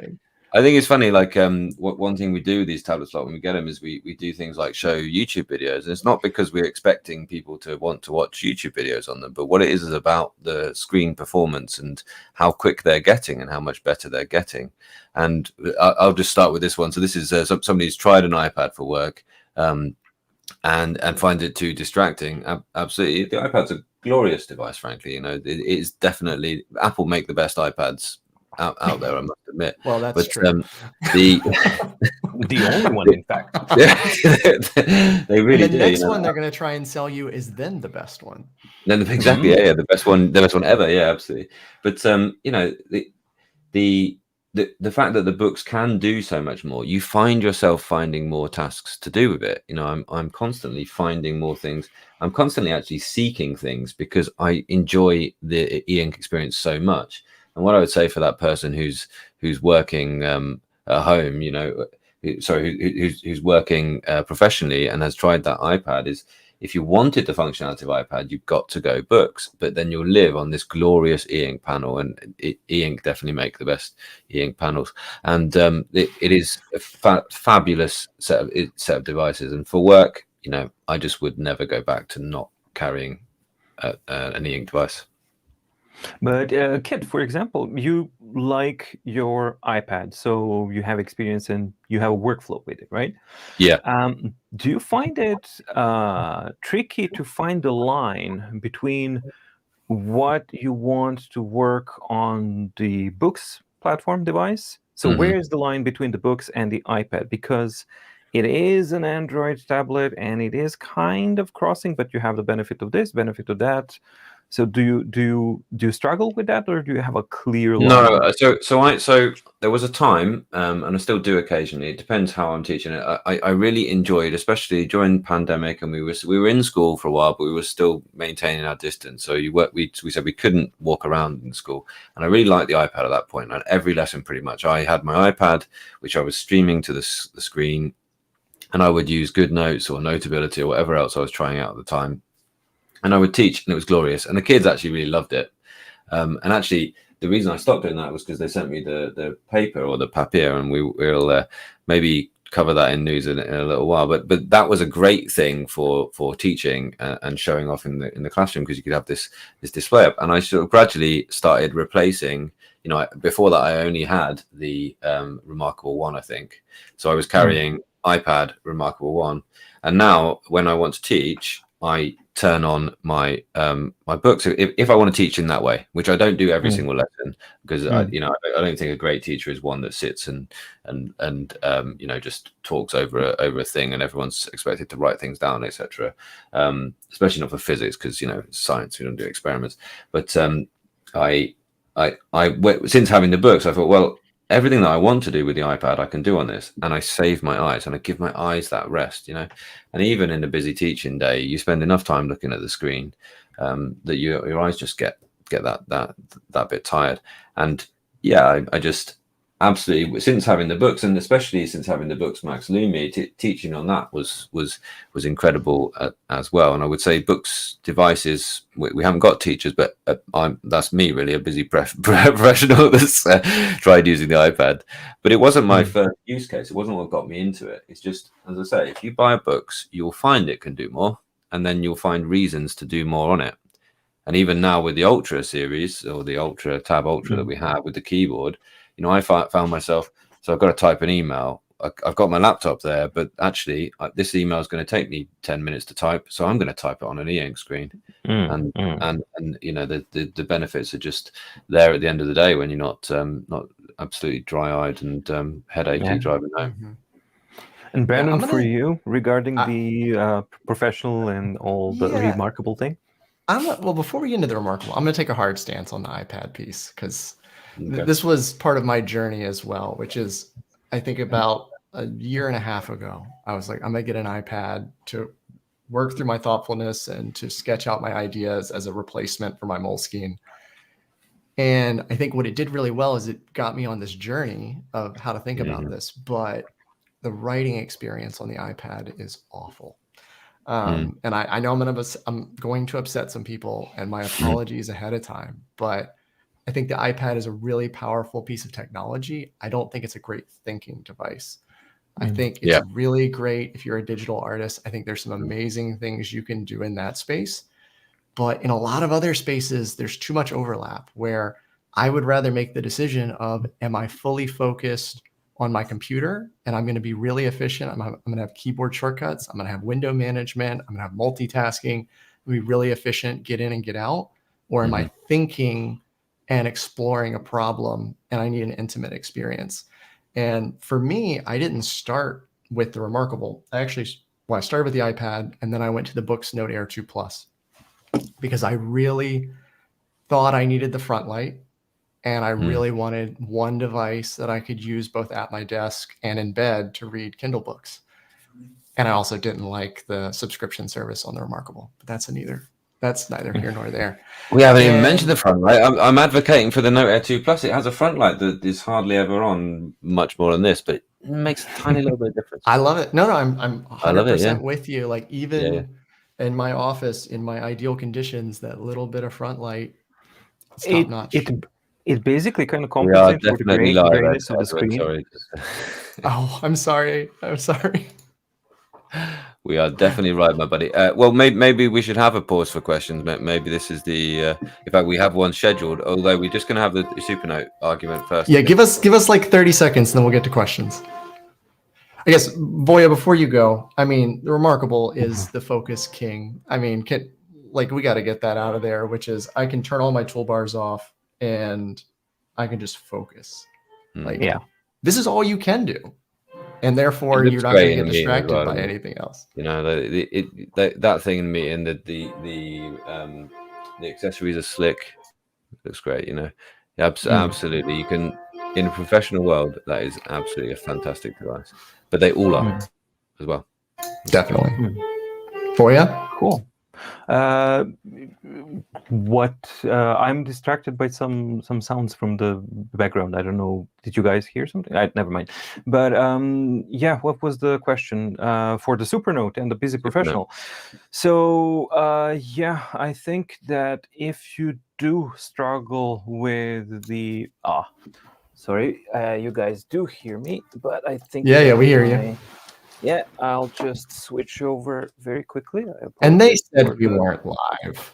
I think it's funny, like one thing we do with these tablets, like when we get them, is we do things like show YouTube videos. And it's not because we're expecting people to want to watch YouTube videos on them, but what it is about the screen performance and how quick they're getting and how much better they're getting. And I'll just start with this one. So this is somebody who's tried an iPad for work and finds it too distracting. Absolutely, the iPad's a glorious device. Frankly, it is definitely Apple make the best iPads out there, I must admit. Well, that's true. The only one, in fact. They really do. The next one they're going to try and sell you is then the best one. Then exactly, the best one ever. Yeah, absolutely. But the the fact that the books can do so much more, you find yourself finding more tasks to do with it. You know, I'm constantly finding more things. I'm constantly actually seeking things because I enjoy the e-ink experience so much. And what I would say for that person who's working at home, you know, who's working professionally and has tried that iPad is, if you wanted the functionality of iPad, you've got to go Boox, but then you'll live on this glorious e-ink panel, and e-ink definitely make the best e-ink panels. And it is a fabulous set of devices. And for work, you know, I just would never go back to not carrying an e-ink device. But Kit, for example, you like your iPad, so you have experience and you have a workflow with it, right? Yeah. Do you find it tricky to find the line between what you want to work on the Boox platform device? So where is the line between the Boox and the iPad? Because it is an Android tablet and it is kind of crossing, but you have the benefit of this, benefit of that. So do you struggle with that, or do you have a clear line? No, so there was a time, and I still do occasionally. It depends how I'm teaching it. I really enjoyed, especially during the pandemic, and we were in school for a while, but we were still maintaining our distance. So we said we couldn't walk around in school, and I really liked the iPad at that point. At every lesson, pretty much, I had my iPad, which I was streaming to the screen, and I would use GoodNotes or Notability or whatever else I was trying out at the time. And I would teach, and it was glorious. And the kids actually really loved it. And actually, the reason I stopped doing that was because they sent me the paper, or the papier, and we'll maybe cover that in news in a little while. But that was a great thing for teaching and showing off in the classroom, because you could have this display up. And I sort of gradually started replacing. You know, before that, I only had the Remarkable One, I think. So I was carrying iPad, Remarkable One, and now when I want to teach, I turn on my my books if I want to teach in that way, which I don't do every single lesson, because I don't think a great teacher is one that sits and you know, just talks over a thing and everyone's expected to write things down, etc. Especially not for physics, because, you know, it's science, we don't do experiments. But I since having the books, I thought, well, everything that I want to do with the iPad, I can do on this, and I save my eyes, and I give my eyes that rest, you know. And even in a busy teaching day, you spend enough time looking at the screen that your eyes just get that bit tired. And yeah, I just absolutely, since having the books, and especially since having the Boox Max Lumi, teaching on that was incredible as well. And I would say Boox devices, we haven't got teachers, but that's me, really, a busy professional that's tried using the iPad. But it wasn't my first use case. It wasn't what got me into it. It's just, as I say, if you buy a Boox, you'll find it can do more, and then you'll find reasons to do more on it. And even now with the Ultra series, or the Ultra Tab Ultra that we have with the keyboard, you know, I found myself, so I've got to type an email. I've got my laptop there, but actually this email is going to take me 10 minutes to type, so I'm going to type it on an e-ink screen. And you know, the benefits are just there at the end of the day when you're not absolutely dry-eyed and headachy driving home. And Brandon, for you, regarding the professional and all the remarkable thing? Well, before we get into the remarkable, I'm going to take a hard stance on the iPad piece, because this was part of my journey as well, which is, I think about a year and a half ago, I was like, I'm going to get an iPad to work through my thoughtfulness and to sketch out my ideas as a replacement for my Moleskine. And I think what it did really well is it got me on this journey of how to think about this. But the writing experience on the iPad is awful. And I know I'm going to upset some people, and my apologies ahead of time, but I think the iPad is a really powerful piece of technology. I don't think it's a great thinking device. I think it's really great if you're a digital artist. I think there's some amazing things you can do in that space. But in a lot of other spaces, there's too much overlap, where I would rather make the decision of, am I fully focused on my computer and I'm going to be really efficient? I'm going to have keyboard shortcuts. I'm going to have window management. I'm going to have multitasking. Be really efficient, get in and get out. Or am I thinking and exploring a problem, and I need an intimate experience? And for me, I didn't start with the Remarkable. I started with the iPad, and then I went to the Boox Note Air 2 Plus, because I really thought I needed the front light. and I really wanted one device that I could use both at my desk and in bed to read Kindle books. And I also didn't like the subscription service on the Remarkable, but that's neither here nor there. We haven't even mentioned the front light. I'm advocating for the Note Air 2 Plus. It has a front light that is hardly ever on, much more than this, but it makes a tiny little bit of difference. I love it. No, I'm 100% with you. Like even in my office, in my ideal conditions, that little bit of front light, it's top notch. It basically kind of compensates for the grayness of the screen. Sorry. Oh, I'm sorry. I'm sorry. We are definitely right, my buddy. Well, maybe we should have a pause for questions. Maybe this is the. In fact, we have one scheduled. Although we're just going to have the Supernote argument first. Yeah, give us like 30 seconds, and then we'll get to questions. I guess, Voya, before you go, I mean, the Remarkable is the focus king. I mean, we got to get that out of there, which is I can turn all my toolbars off and I can just focus. This is all you can do. And therefore, you're not going to get distracted by anything else. You know, that thing in me, and the accessories are slick. It looks great. You know, absolutely. You can, in a professional world, that is absolutely a fantastic device. But they all are as well. Definitely. Voya? Cool. I'm distracted by some sounds from the background. I don't know. Did you guys hear something? Never mind. But what was the question for the Supernote and the Busy Professional? So I think that if you do struggle with the sorry, you guys do hear me, but I think we hear you. Yeah, I'll just switch over very quickly. And they said we weren't live.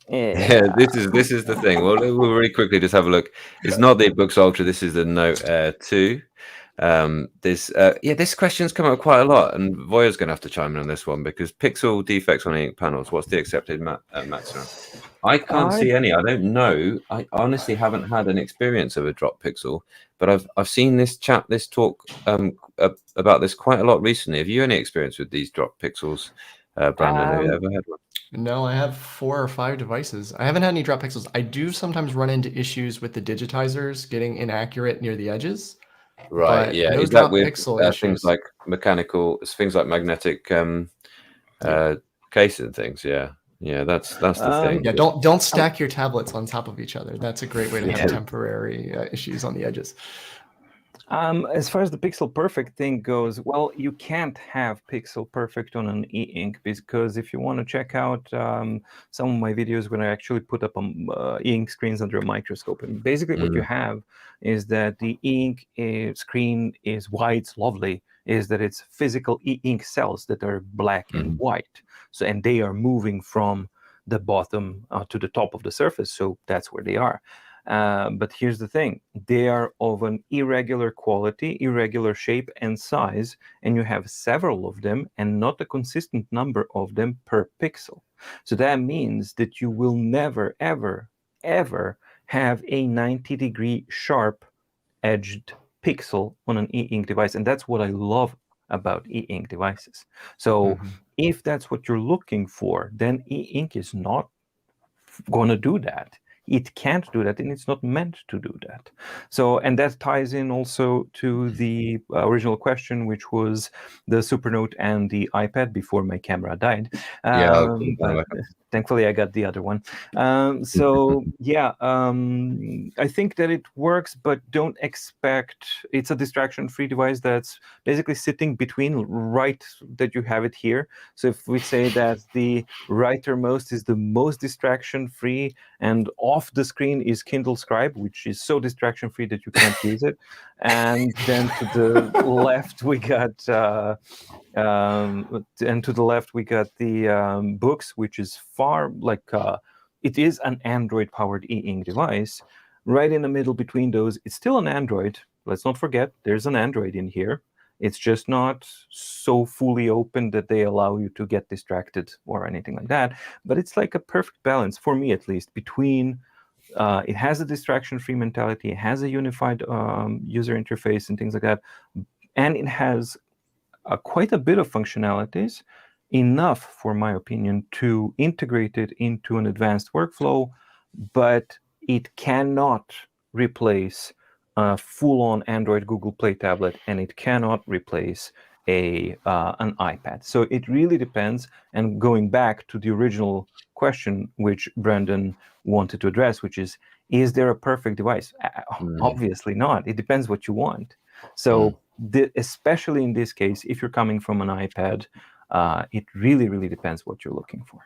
Yeah, this is the thing. We'll really quickly just have a look. It's not the Boox Ultra. This is the Note Air 2. This question's come up quite a lot, and Voya's going to have to chime in on this one because pixel defects on ink panels. What's the accepted maximum? I can't see any. I don't know. I honestly haven't had an experience of a drop pixel, but I've seen this talk about this quite a lot recently. Have you any experience with these drop pixels, Brandon? Have you ever had one? No, I have 4 or 5 devices. I haven't had any drop pixels. I do sometimes run into issues with the digitizers getting inaccurate near the edges. Right. Yeah. Is that with things like magnetic case and things? Yeah. Yeah. That's the thing. Yeah. Don't stack your tablets on top of each other. That's a great way to have temporary issues on the edges. As far as the pixel perfect thing goes, well, you can't have pixel perfect on an e-ink because if you want to check out some of my videos when I actually put up e-ink screens under a microscope, and basically what you have is that the e-ink screen is why it's lovely, is that it's physical e-ink cells that are black and white. So, and they are moving from the bottom to the top of the surface. So that's where they are. But here's the thing. They are of an irregular quality, irregular shape and size, and you have several of them and not a consistent number of them per pixel. So that means that you will never, ever, ever have a 90-degree sharp edged pixel on an e-ink device. And that's what I love about e-ink devices. So if that's what you're looking for, then e-ink is not going to do that. It can't do that, and it's not meant to do that. So, and that ties in also to the original question, which was the Supernote and the iPad before my camera died. Thankfully, I got the other one. I think that it works, but don't expect it's a distraction-free device that's basically sitting between right that you have it here. So if we say that the rightmost is the most distraction-free and off the screen is Kindle Scribe, which is so distraction-free that you can't use it. And then to the left, we got the Boox, which is far it is an Android-powered e-ink device. Right in the middle between those, it's still an Android. Let's not forget, there's an Android in here. It's just not so fully open that they allow you to get distracted or anything like that. But it's like a perfect balance, for me at least, between it has a distraction-free mentality, it has a unified user interface and things like that, and it has quite a bit of functionalities, enough, for my opinion, to integrate it into an advanced workflow, but it cannot replace a full-on Android Google Play tablet, and it cannot replace an iPad. So it really depends. And going back to the original question, which Brandon wanted to address, which is there a perfect device? Obviously not. It depends what you want. So especially in this case, if you're coming from an iPad, it really, really depends what you're looking for.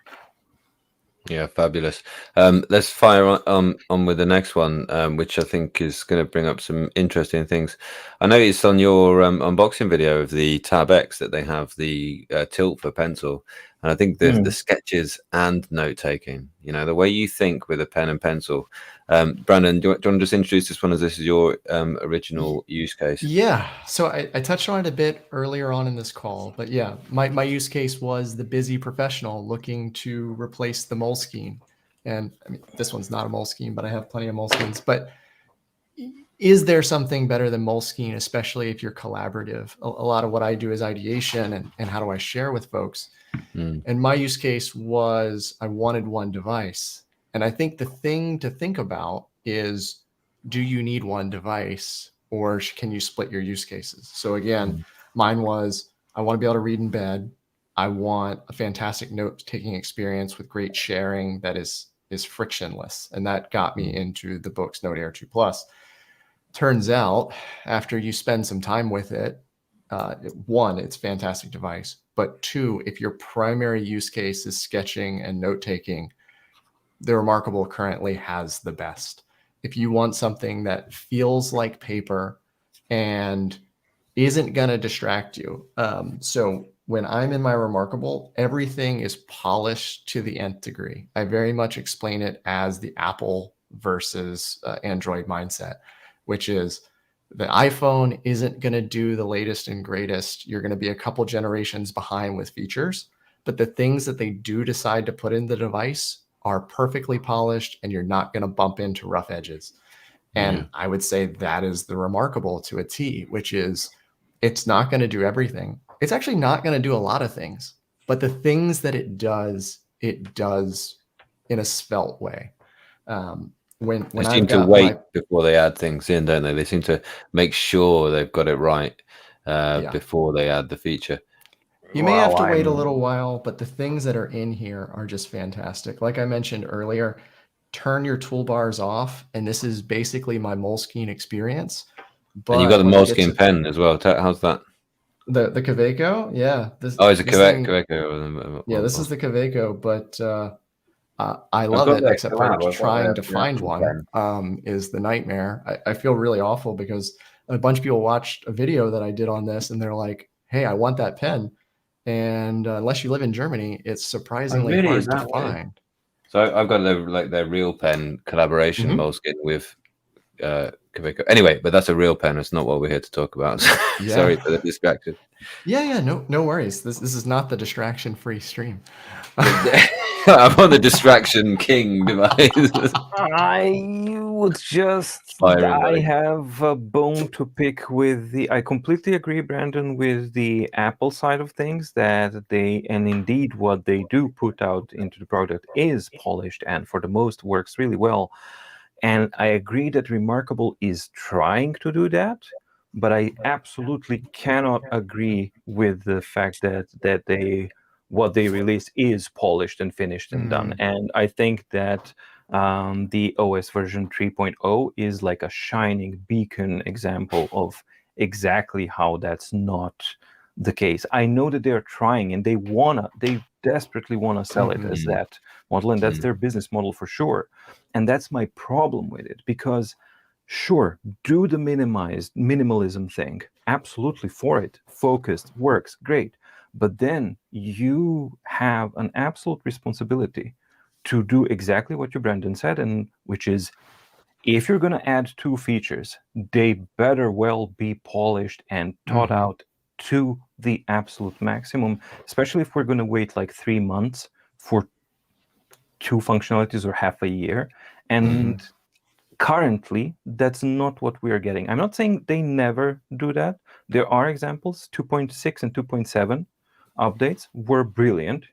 Yeah, fabulous. Let's fire on with the next one, which I think is going to bring up some interesting things. I noticed on your unboxing video of the Tab X that they have the tilt for pencil, and I think the sketches and note taking. You know, the way you think with a pen and pencil. Brandon, do you want to just introduce this one as this is your original use case? Yeah, so I touched on it a bit earlier on in this call, but yeah, my use case was the busy professional looking to replace the Moleskine. And I mean, this one's not a Moleskine, but I have plenty of Moleskines. But is there something better than Moleskine, especially if you're collaborative? A lot of what I do is ideation and how do I share with folks? And my use case was I wanted one device. And I think the thing to think about is, do you need one device or can you split your use cases? So again, mine was, I want to be able to read in bed. I want a fantastic note-taking experience with great sharing that is frictionless. And that got me into the Boox Note Air 2 Plus. Turns out, after you spend some time with it, one, it's a fantastic device. But two, if your primary use case is sketching and note-taking, the Remarkable currently has the best. If you want something that feels like paper and isn't going to distract you. So when I'm in my Remarkable, everything is polished to the nth degree. I very much explain it as the Apple versus Android mindset, which is the iPhone isn't going to do the latest and greatest. You're going to be a couple generations behind with features, but the things that they do decide to put in the device are perfectly polished and you're not going to bump into rough edges. And I would say that is the Remarkable to a T, which is it's not going to do everything. It's actually not going to do a lot of things, but the things that it does in a svelte way. When they seem to wait before they add things in, don't they? They seem to make sure they've got it right before they add the feature. You may have to wait a little while, but the things that are in here are just fantastic. Like I mentioned earlier, turn your toolbars off, and this is basically my Moleskine experience. But and you got the Moleskine pen as well. How's that? The Kaweco, yeah. It's a Kaweco. Yeah, this is the Kaweco, but I love it, except for trying to find one is the nightmare. I feel really awful because a bunch of people watched a video that I did on this, and they're like, "Hey, I want that pen." And unless you live in Germany, it's surprisingly hard to find. So I've got their real pen collaboration Moleskine with Kaweco. Anyway, but that's a real pen. It's not what we're here to talk about. Sorry for the distraction. Yeah, no worries. This is not the distraction-free stream. I'm on the distraction king device. I have a bone to pick with I completely agree, Brandon, with the Apple side of things, that and indeed what they do put out into the product is polished and for the most works really well. And I agree that Remarkable is trying to do that, but I absolutely cannot agree with the fact that what they release is polished and finished and done. And I think that the OS version 3.0 is like a shining beacon example of exactly how that's not the case. I know that they're trying and they desperately want to sell it as that model, and that's their business model for sure. And that's my problem with it, because sure, do the minimalism thing, absolutely for it, focused, works, great. But then you have an absolute responsibility to do exactly what you, Brandon, said, and which is, if you're going to add 2 features, they better well be polished and thought out to the absolute maximum, especially if we're going to wait like 3 months for 2 functionalities or half a year. And currently, that's not what we are getting. I'm not saying they never do that. There are examples. 2.6 and 2.7 updates were brilliant,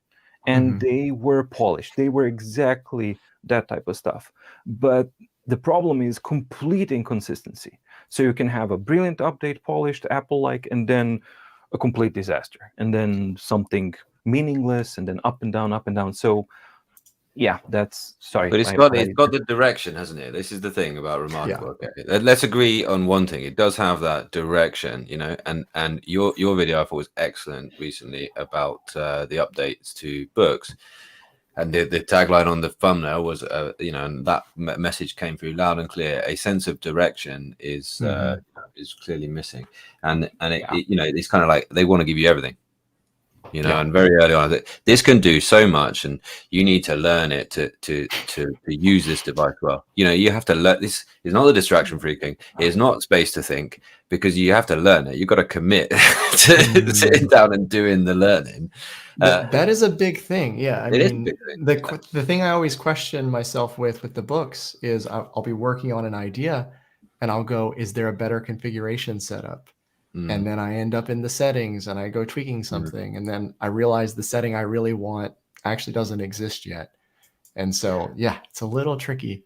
and they were polished. They were exactly that type of stuff. But The problem is complete inconsistency. So you can have a brilliant update, polished, Apple-like, and then a complete disaster, and then something meaningless, and then up and down. So yeah, that's sorry. But it's got the direction, hasn't it? This is the thing about Remarkable. Yeah. Okay, let's agree on one thing. It does have that direction, you know. And your video I thought was excellent recently about the updates to Boox, and the tagline on the thumbnail was, you know, and that message came through loud and clear. A sense of direction is clearly missing, and it, you know, it's kind of like they want to give you everything. You know, and very early on, this can do so much, and you need to learn it to use this device well. You know, you have to learn. This is not the distraction free thing. It is not space to think, because you have to learn it. You've got to commit to sitting down and doing the learning. That is a big thing. Yeah, I mean, the thing I always question myself with the books is I'll be working on an idea, and I'll go, is there a better configuration setup? And then I end up in the settings and I go tweaking something. And then I realize the setting I really want actually doesn't exist yet. And so, yeah, it's a little tricky.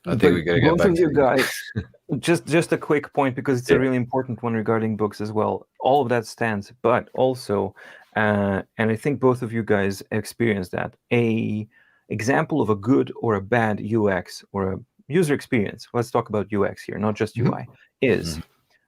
I think we got to get back to you guys. just a quick point, because it's a really important one regarding books as well. All of that stands, but also, and I think both of you guys experienced that, a example of a good or a bad UX or a user experience. Let's talk about UX here, not just UI, is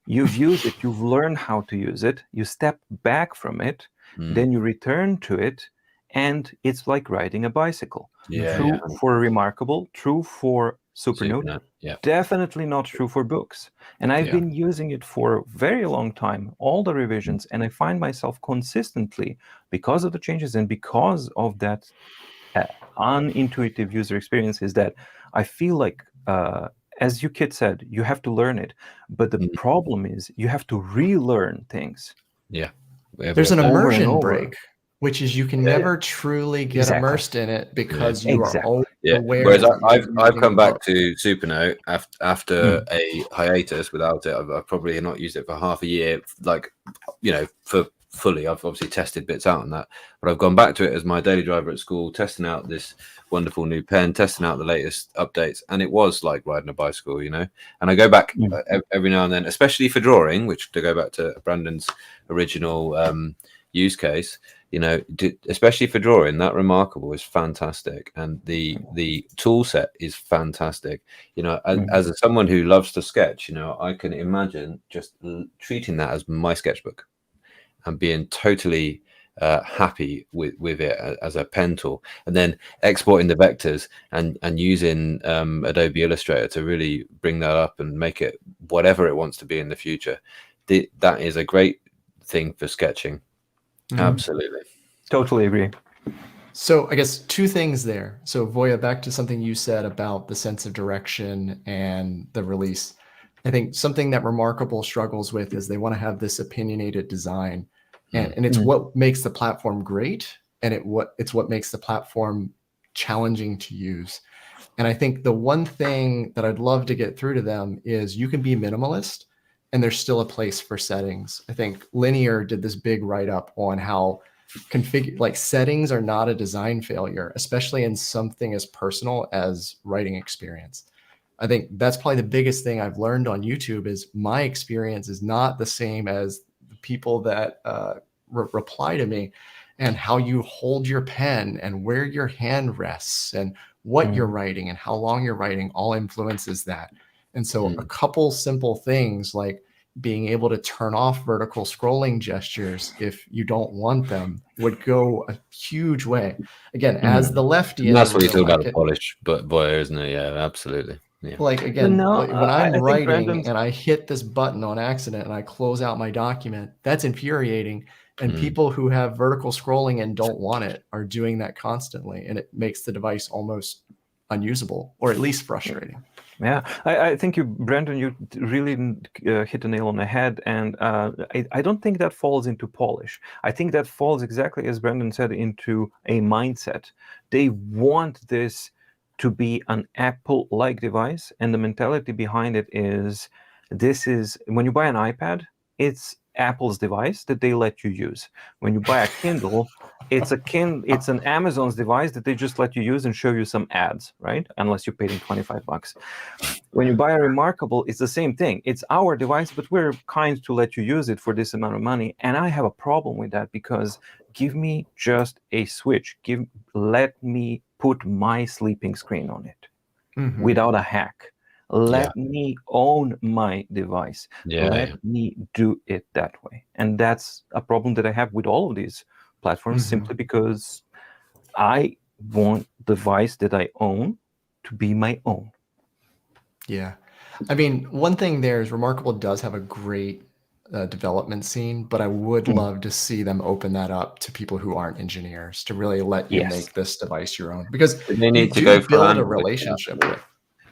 you've used it, you've learned how to use it, you step back from it, then you return to it, and it's like riding a bicycle. True for Remarkable, true for Supernote, definitely not true for Boox. And I've been using it for a very long time, all the revisions, and I find myself consistently, because of the changes and because of that unintuitive user experience, is that I feel like, as you kid said, you have to learn it. But the problem is you have to relearn things. Yeah. There's an immersion break, which is you can never truly get immersed in it because you are always aware. Whereas I've come back to Supernote after a hiatus without it. I've probably not used it for half a year, like, you know, for fully. I've obviously tested bits out on that, but I've gone back to it as my daily driver at school, testing out this wonderful new pen, testing out the latest updates, and it was like riding a bicycle, you know. And I go back every now and then, especially for drawing, which, to go back to Brandon's original use case, you know, especially for drawing, that Remarkable is fantastic, and the tool set is fantastic. You know, as someone who loves to sketch, you know, I can imagine just treating that as my sketchbook and being totally happy with it as a pen tool, and then exporting the vectors and using Adobe Illustrator to really bring that up and make it whatever it wants to be in the future. That is a great thing for sketching. Absolutely. Totally agree. So I guess two things there. So Voya, back to something you said about the sense of direction and the release. I think something that Remarkable struggles with is they want to have this opinionated design. And it's what makes the platform great, and it's what makes the platform challenging to use. And I think the one thing that I'd love to get through to them is you can be minimalist, and there's still a place for settings. I think Linear did this big write-up on how settings are not a design failure, especially in something as personal as writing experience. I think that's probably the biggest thing I've learned on YouTube is my experience is not the same as people that reply to me, and how you hold your pen and where your hand rests and what you're writing and how long you're writing all influences that. And so a couple simple things like being able to turn off vertical scrolling gestures if you don't want them would go a huge way. Again, as the lefty, and that's what you talk about, the polish, but boy, isn't it? Yeah, absolutely. Yeah. Like, again, when I'm writing and I hit this button on accident and I close out my document, that's infuriating. And people who have vertical scrolling and don't want it are doing that constantly. And it makes the device almost unusable, or at least frustrating. Yeah, I think Brandon, you really hit the nail on the head. And I don't think that falls into polish. I think that falls exactly as Brandon said into a mindset. They want this to be an Apple-like device, and the mentality behind it is, this is, when you buy an iPad, it's Apple's device that they let you use. When you buy a Kindle, it's an Amazon's device that they just let you use and show you some ads, right? Unless you paid them $25. When you buy a Remarkable, it's the same thing. It's our device, but we're kind to let you use it for this amount of money. And I have a problem with that, because give me just a switch. Let me put my sleeping screen on it without a hack. Let me own my device. Let me do it that way. And that's a problem that I have with all of these platforms, simply because I want the device that I own to be my own. Yeah. I mean, one thing there is Remarkable does have a great development scene, but I would love to see them open that up to people who aren't engineers, to really let you make this device your own, because they need you to do build a relationship with.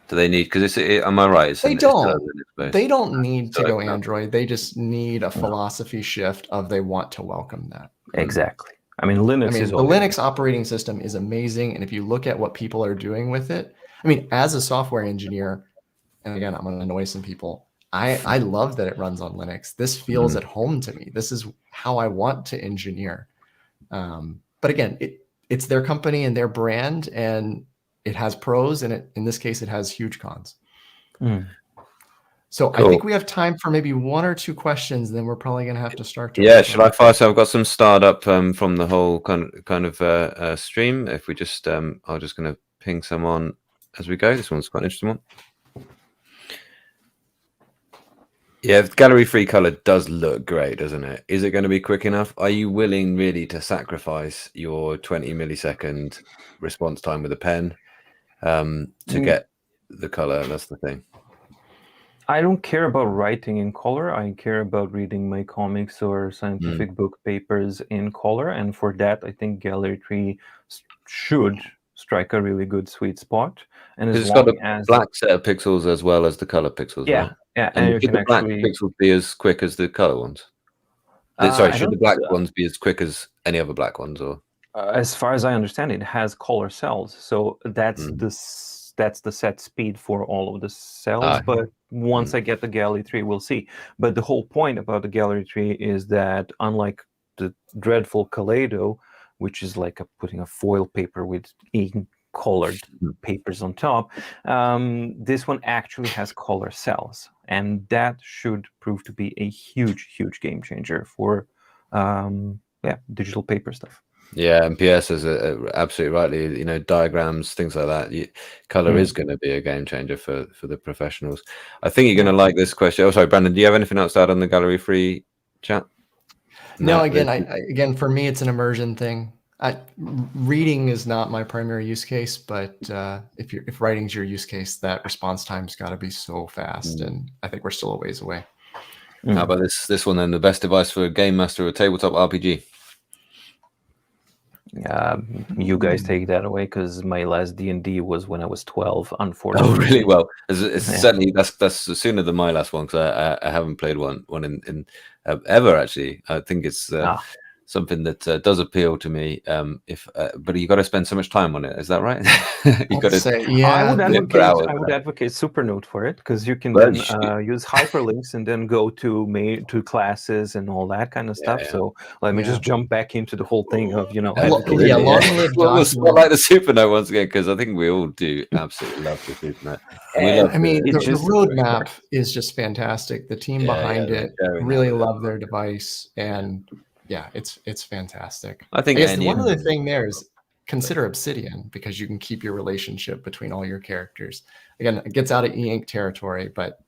Do they need, because am I right? They don't need to go Android. They just need a philosophy shift of they want to welcome that. Exactly. I mean, Linux is the Linux operating system is amazing. And if you look at what people are doing with it, I mean, as a software engineer, and again, I'm going to annoy some people, I love that it runs on Linux. This feels at home to me. This is how I want to engineer. But again, it's their company and their brand, and it has pros, and in this case, it has huge cons. So cool. I think we have time for maybe one or two questions, then we're probably going to have to start. Should I fire? So I've got some startup from the whole kind of stream. If we just, I'm just going to ping some on as we go. This one's quite an interesting one. Yeah, gallery-free color does look great, doesn't it? Is it going to be quick enough? Are you willing really to sacrifice your 20 millisecond response time with a pen to get the color? That's the thing. I don't care about writing in color. I care about reading my comics or scientific book papers in color. And for that, I think Gallery 3 should strike a really good sweet spot. And it's got a black set of pixels as well as the color pixels, right? Yeah, and should the black pixels be as quick as the color ones? Sorry, should the black ones be as quick as any other black ones, or? As far as I understand, it has color cells, so that's the set speed for all of the cells. But once I get the Gallery 3, we'll see. But the whole point about the Gallery 3 is that, unlike the dreadful Kaleido, which is like putting a foil paper with ink colored papers on top, this one actually has color cells, and that should prove to be a huge game changer for digital paper stuff. Yeah, and PS is absolutely rightly, diagrams, things like that. Color is going to be a game changer for the professionals. I think you're going to like this question. Oh, sorry, Brandon, do you have anything else to add on the Gallery 3 chat? No, again, for me, it's an immersion thing. Reading is not my primary use case, but if writing's your use case, that response time's got to be so fast, and I think we're still a ways away. How about this one then? The best device for a game master or tabletop RPG? You guys take that away, because my last D&D was when I was 12. Unfortunately. Oh, really? Well, it's certainly that's sooner than my last one, because I haven't played one in ever actually. I think it's something that does appeal to me. But you got to spend so much time on it. Is that right? You got to say, I would advocate Supernote for it, because you can then use hyperlinks and then go to classes and all that kind of stuff. So let me just jump back into the whole thing of long live we'll spotlight the Supernote once again, because I think we all do absolutely love the Supernote. The roadmap is just fantastic. The team behind it really love their device, and it's fantastic. I think one other thing there is consider Obsidian, because you can keep your relationship between all your characters. Again, it gets out of Eink territory, but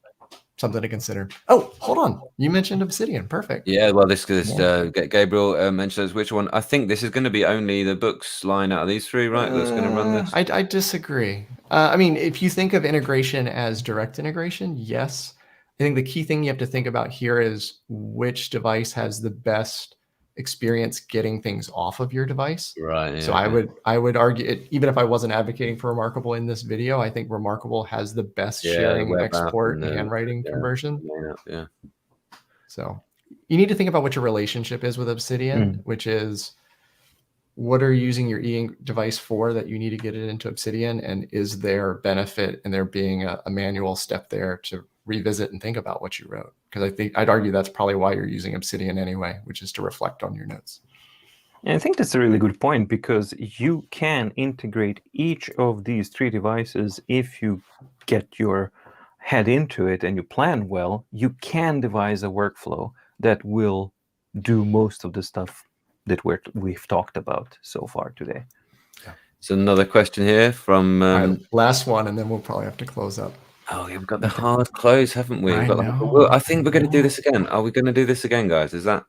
something to consider. Oh, hold on. You mentioned Obsidian. Perfect. Yeah, well, Gabriel mentions which one. I think this is going to be only the Boox line out of these three, right? That's going to run this. I disagree. If you think of integration as direct integration, yes. I think the key thing you have to think about here is which device has the best experience getting things off of your device. Right. Yeah, so I would argue it, even if I wasn't advocating for Remarkable in this video, I think Remarkable has the best sharing, export, and handwriting conversion. Yeah. So you need to think about what your relationship is with Obsidian, which is what are you using your e-ink device for that you need to get it into Obsidian, and is there benefit in there being a manual step there to revisit and think about what you wrote. Because I think I'd argue that's probably why you're using Obsidian anyway, which is to reflect on your notes. And I think that's a really good point, because you can integrate each of these 3 devices if you get your head into it and you plan well. You can devise a workflow that will do most of the stuff that we've talked about so far today. So another question here from right, last one, and then we'll probably have to close up. Oh, yeah, we've got the hard close, haven't we? I I think we're going to do this again. Are we going to do this again, guys? Is that?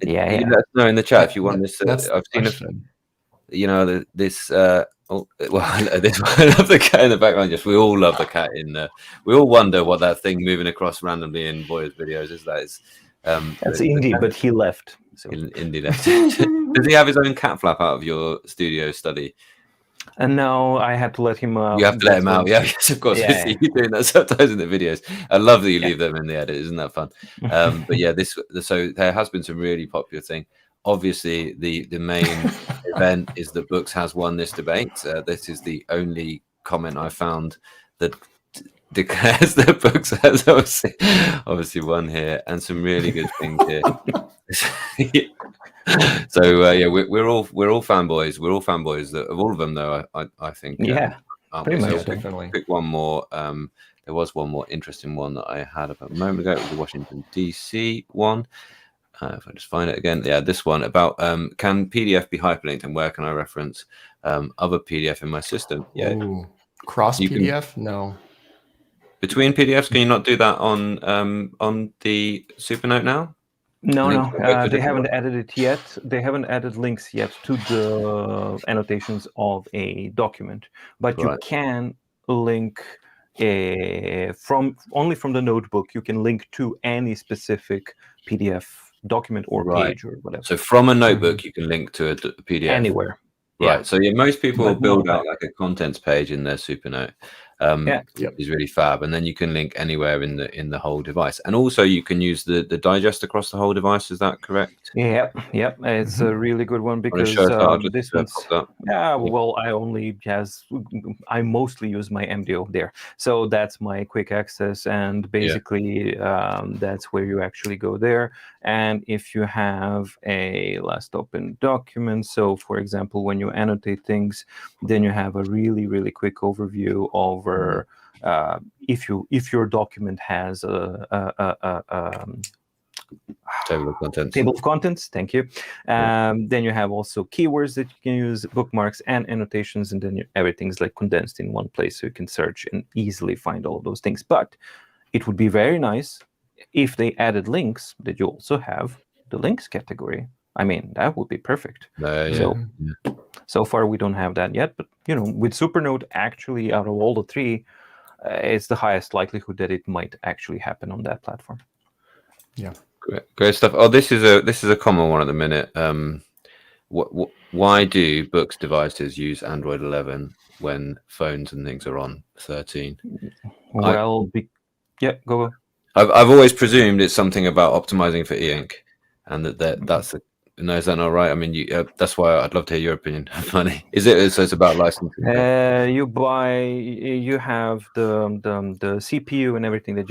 Yeah. You let us know in the chat if you want this. I've seen this. Well, this one. I love the cat in the background. Just we all love the cat in there. We all wonder what that thing moving across randomly in Voya's videos is. That's Indy, but he left. So. Indy left. Does he have his own cat flap out of your studio study? And no, I had to let him out. You have to let him out. Yeah, yes, of course. Yeah. You're doing that sometimes in the videos. I love that you leave them in the edit. Isn't that fun? But yeah, so there has been some really popular thing. Obviously, the main event is that Boox has won this debate. This is the only comment I found that declares that Boox has obviously won here, and some really good things here. So yeah, we're all fanboys. We're all fanboys of all of them, though. I think. Yeah, pretty much. Definitely. Pick one more. There was one more interesting one that I had about a moment ago. It was the Washington DC one. If I just find it again, yeah, this one about can PDF be hyperlinked and where can I reference other PDF in my system? Yeah, ooh, cross PDF? No. Between PDFs, can you not do that on the Supernote now? No, they haven't added it yet. They haven't added links yet to the annotations of a document, but you can link from the notebook. You can link to any specific PDF document or page or whatever. So from a notebook, you can link to a PDF anywhere. Right. Yeah. So yeah, most people will build out like a contents page in their Supernote. Is really fab, and then you can link anywhere in the whole device, and also you can use the digest across the whole device. Is that correct? Yep. It's a really good one because this one's well, I mostly use my MDO there, so that's my quick access, and basically that's where you actually go there. And if you have a last open document, so for example, when you annotate things, then you have a really quick overview over if your document has a table of contents. Table of contents. Thank you. Then you have also keywords that you can use, bookmarks and annotations, and then everything's like condensed in one place, so you can search and easily find all of those things. But it would be very nice if they added links that you also have the links category. I mean, that would be perfect. So far we don't have that yet, but with Supernote, actually, out of all the 3, it's the highest likelihood that it might actually happen on that platform. Yeah, great stuff. Oh, this is a common one at the minute. Why do Boox devices use Android 11 when phones and things are on 13? Well, go. I've always presumed it's something about optimizing for Eink, and that's the. No, is that not right? I mean, that's why I'd love to hear your opinion. Funny, is it? So it's about licensing. You have the CPU and everything that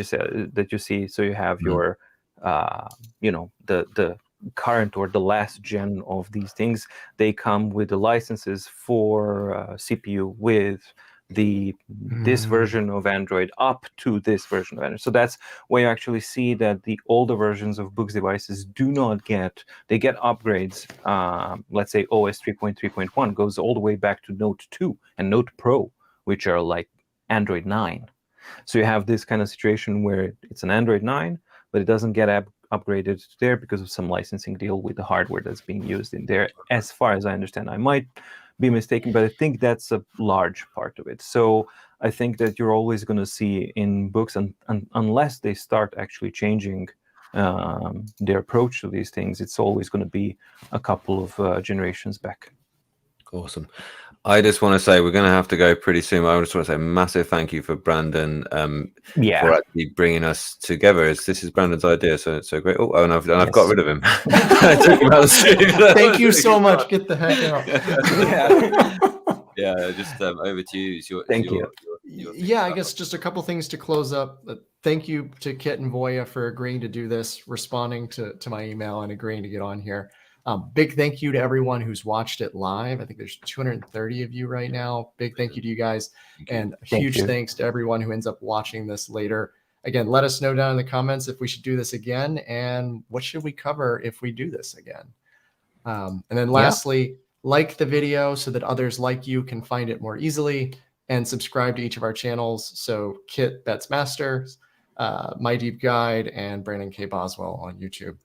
you see. So you have your, the current or the last gen of these things. They come with the licenses for CPU with this version of Android up to this version of Android. So that's where you actually see that the older versions of Boox devices do not get upgrades. Let's say OS 3.3.1 goes all the way back to Note 2 and Note Pro, which are like Android 9. So you have this kind of situation where it's an Android 9, but it doesn't get upgraded there because of some licensing deal with the hardware that's being used in there, as far as I understand. I might be mistaken, but I think that's a large part of it. So I think that you're always going to see in Boox, unless they start actually changing their approach to these things, it's always going to be a couple of generations back. Awesome. I just want to say we're going to have to go pretty soon. I just want to say a massive thank you for Brandon for actually bringing us together. This is Brandon's idea, so great. Oh, and I've got rid of him. Thank you so much. Get the heck out. Yeah, just over to you. Thank you. I guess just a couple things to close up. thank you to Kit and Voya for agreeing to do this, responding to my email and agreeing to get on here. Big thank you to everyone who's watched it live. I think there's 230 of you right now. Big thank you to you guys. And huge thanks to everyone who ends up watching this later. Again, let us know down in the comments if we should do this again and what should we cover if we do this again. And then lastly, like the video so that others like you can find it more easily, and subscribe to each of our channels. So Kit Bets Masters, My Deep Guide, and Brandon K. Boswell on YouTube.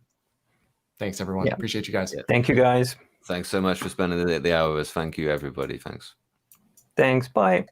Thanks, everyone. Appreciate you guys. Thank you, guys. Thanks so much for spending the hour with us. Thank you, everybody. Thanks. Thanks. Bye.